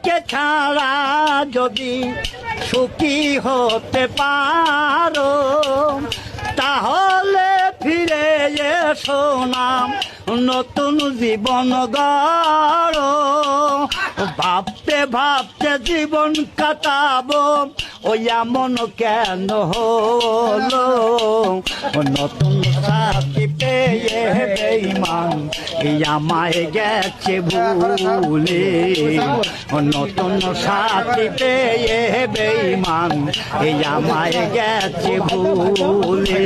আমাকে ছাড়া যদি সুখী হতে পারো তাহলে ফিরে এসো না নতুন জীবন গড়ো। ভাবতে ভাবতে জীবন কাটাবো ওই এমন কেন হলো নতুন সাথী পেয়ে বেঈমান এই আমায় গেছে ভুলে। নতুন সাথী পেয়ে বেঈমান এই আমায় গেছে ভুলে।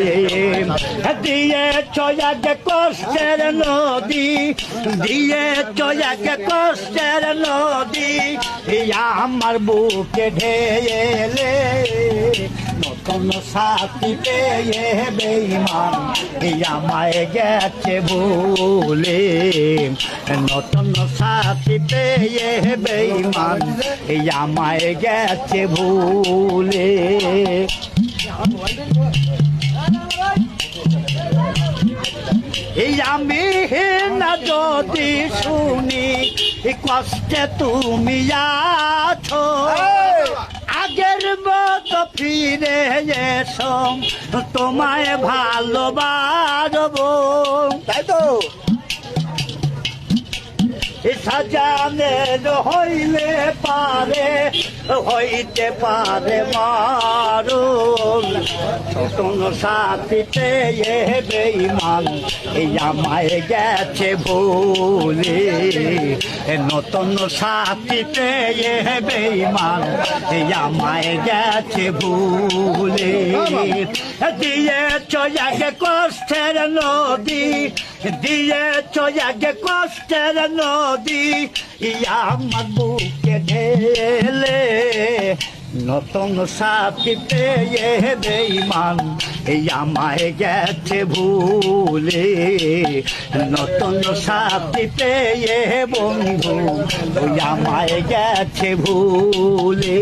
দিয়েছ এক কষ্টের নদী দিয়েছ এক কষ্টের নদী আমার বুকে ঢেলে। নতুন সাথী পেয়ে বেঈমান এই আমায় গেছে ভুলে। নতুন সাথী পেয়ে বেঈমান এই আমায় গেছে ভুলে। এই আমি না যদি শুনি কষ্টে তুমি আছো আগের মতো ফিরে এসো তোমায় ভালোবাসবো। তাই তো সাজানের হইলে পারে হইতে পারে মারুল। নতুন সাথী পেয়ে বেঈমান এই আমায় গেছে ভুলে। নতুন সাথী পেয়ে বেঈমান এই আমায় গেছে ভুলে। দিয়েছ এক কষ্টের নদী দিয়েছ এক কষ্টের নদী আমার বুকে ঢেলে। নতুন সাথী পেয়ে বেঈমান এই আমায় গেছে ভুলে। নতুন সাথী পেয়ে বন্ধু ওই আমায় গেছে ভুলে।